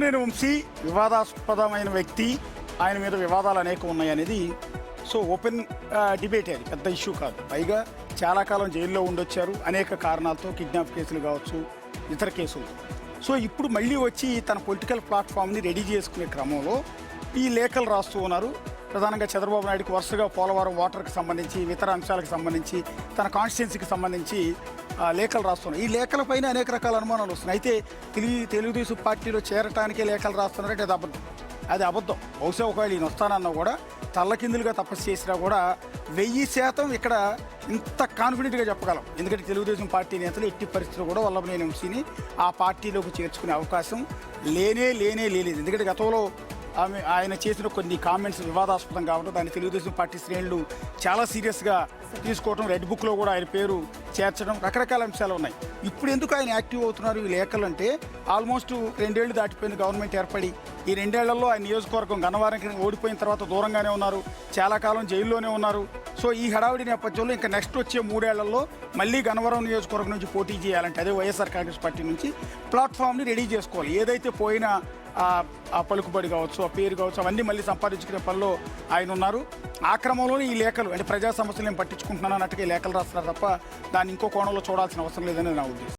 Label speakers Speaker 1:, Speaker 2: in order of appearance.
Speaker 1: నేను వంశీ వివాదాస్పదమైన వ్యక్తి, ఆయన మీద వివాదాలు అనేకం ఉన్నాయనేది ఓపెన్ డిబేట్. అది పెద్ద ఇష్యూ కాదు. పైగా చాలా కాలం జైల్లో ఉండొచ్చారు అనేక కారణాలతో, కిడ్నాప్ కేసులు కావచ్చు, ఇతర కేసులు. ఇప్పుడు మళ్ళీ వచ్చి తన పొలిటికల్ ప్లాట్ఫామ్ని రెడీ చేసుకునే క్రమంలో ఈ లేఖలు రాస్తూ ఉన్నారు. ప్రధానంగా చంద్రబాబు నాయుడుకి వరుసగా పోలవరం వాటర్కి సంబంధించి, ఇతర అంశాలకు సంబంధించి, తన కాన్స్టిట్యున్సీకి సంబంధించి లేఖలు రాస్తున్నారు. ఈ లేఖలపైన అనేక రకాల అనుమానాలు వస్తున్నాయి. అయితే తెలుగుదేశం పార్టీలో చేరటానికే లేఖలు రాస్తున్నారంటే అది అబద్ధం. బహుశా ఒకవేళ ఈయన వస్తానన్నా కూడా తల్లకిందులుగా తపస్సు చేసినా కూడా 1000% ఇక్కడ ఇంత కాన్ఫిడెంట్గా చెప్పగలం. ఎందుకంటే తెలుగుదేశం పార్టీ నేతలు ఎట్టి పరిస్థితుల్లో కూడా వల్లభనేని వంశీని ఆ పార్టీలోకి చేర్చుకునే అవకాశం లేదు. ఎందుకంటే గతంలో ఆయన చేసిన కొన్ని కామెంట్స్ వివాదాస్పదం కావడం, దాన్ని తెలుగుదేశం పార్టీ శ్రేణులు చాలా సీరియస్గా తీసుకోవడం, రెడ్ బుక్లో కూడా ఆయన పేరు చేర్చడం, రకరకాల అంశాలు ఉన్నాయి. ఇప్పుడు ఎందుకు ఆయన యాక్టివ్ అవుతున్నారు ఈ లేఖలు అంటే, ఆల్మోస్ట్ 2 ఏళ్ళు దాటిపోయింది గవర్నమెంట్ ఏర్పడి. ఈ 2 ఏళ్లలో ఆయన నియోజకవర్గం గన్నవరంకి ఓడిపోయిన తర్వాత దూరంగానే ఉన్నారు, చాలా కాలం జైల్లోనే ఉన్నారు. ఈ హడావిడి నేపథ్యంలో ఇంకా నెక్స్ట్ వచ్చే 3 ఏళ్లలో మళ్ళీ గన్నవరం నియోజకవర్గం నుంచి పోటీ చేయాలంటే, అదే వైఎస్ఆర్ కాంగ్రెస్ పార్టీ నుంచి ప్లాట్ఫామ్ని రెడీ చేసుకోవాలి. ఏదైతే పోయిన ఆ పలుకుబడి కావచ్చు, ఆ పేరు కావచ్చు, అవన్నీ మళ్ళీ సంపాదించుకునే పనిలో ఆయన ఉన్నారు. ఆ క్రమంలోనే ఈ లేఖలు అంటే ప్రజా సమస్యలు నేను పట్టించుకుంటున్నాను అన్నట్టుగా ఈ లేఖలు రాస్తున్నారు తప్ప దాన్ని ఇంకో కోణంలో చూడాల్సిన అవసరం లేదని నా ఉద్దేశం.